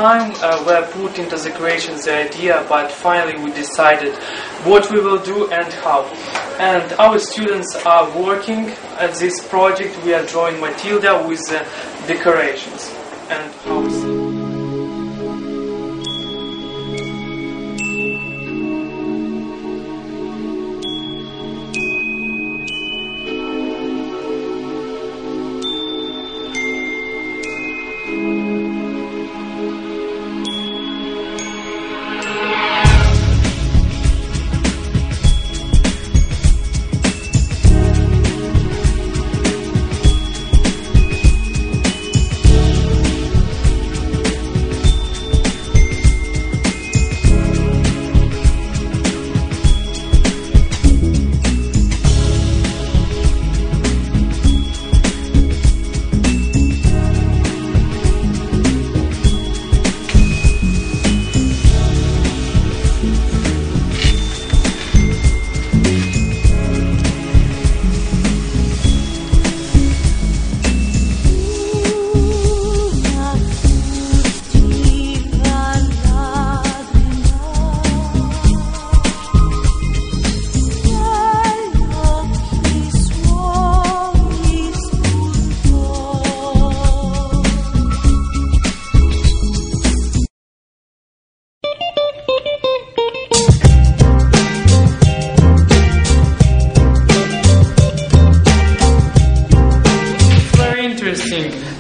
time were put into the creation the idea, but finally we decided what we will do and how. And our students are working at this project. We are drawing Matilda with decorations and houses.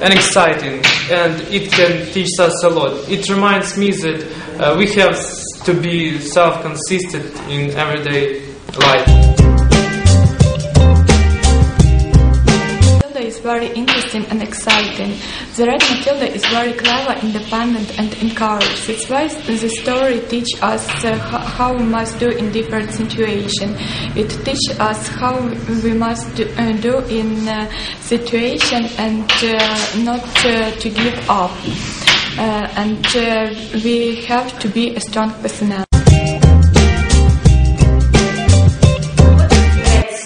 And exciting, and it can teach us a lot. It reminds me that we have to be self-consistent in everyday life. Matilda is very interesting and exciting. The red Matilda is very clever, independent and encouraged. That's why the story teaches us how we must do in different situations. It teaches us how we must do in situation and not to give up. And we have to be a strong personality.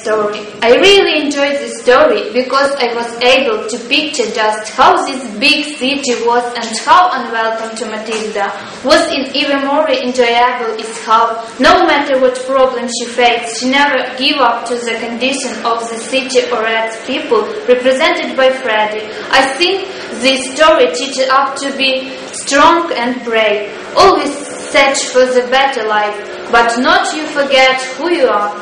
Story. I really enjoyed the story because I was able to picture just how this big city was and how unwelcome to Matilda. What's even more enjoyable is how, no matter what problems she faced, she never gave up to the condition of the city or its people, represented by Freddy. I think this story teaches us to be strong and brave, always search for the better life, but not you forget who you are.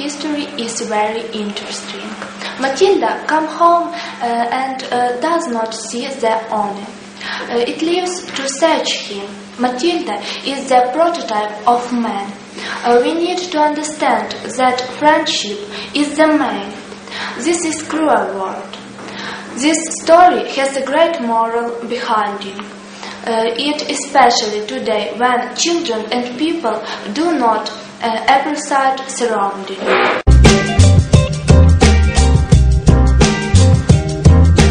History is very interesting. Matilda comes home and does not see the owner. It leaves to search him. Matilda is the prototype of man. We need to understand that friendship is the main. This is cruel world. This story has a great moral behind it. It especially today when children and people do not appreciate surroundings.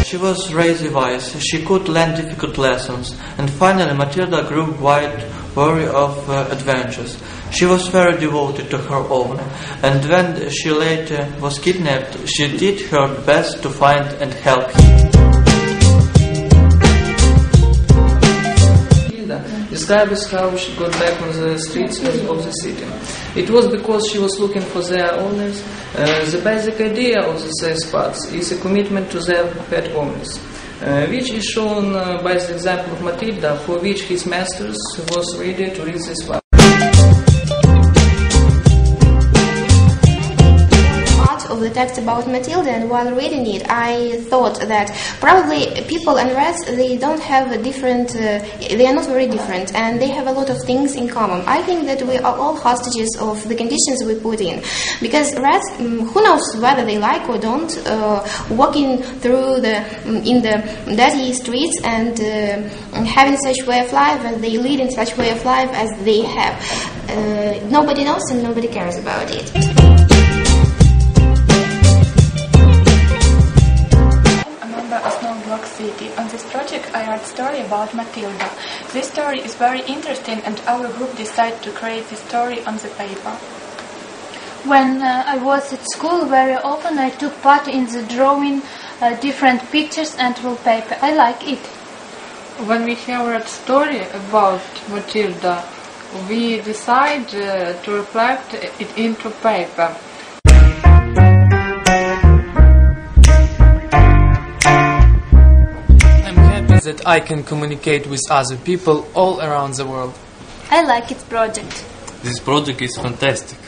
She was raised wise, she could learn difficult lessons, and finally Matilda grew quite weary of adventures. She was very devoted to her owner, and when she later was kidnapped, she did her best to find and help him. Describes how she got back on the streets of the city. It was because she was looking for their owners. The basic idea of the safe spots is a commitment to their pet owners, which is shown by the example of Matilda, for which his masters was ready to read this spot. Of the text about Matilda, and while reading it I thought that probably people and rats, they don't have a different they are not very different, and they have a lot of things in common. I think that we are all hostages of the conditions we put in, because rats, who knows whether they like or don't, walking through in the dirty streets and having such way of life as they lead, in such way of life as they have, nobody knows and nobody cares about it. City. On this project I wrote a story about Matilda. This story is very interesting and our group decided to create this story on the paper. When I was at school, very often I took part in the drawing different pictures and wallpaper. I like it. When we have read story about Matilda, we decide to reflect it into paper. I'm happy that I can communicate with other people all around the world. I like its project. This project is fantastic.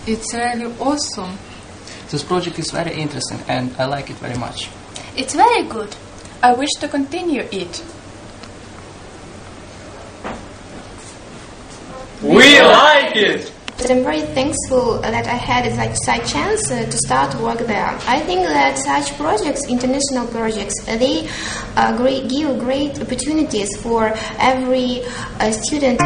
It's really awesome. This project is very interesting and I like it very much. It's very good. I wish to continue it. We like it! But I'm very thankful that I had such chance to start work there. I think that such projects, international projects, they give great opportunities for every student.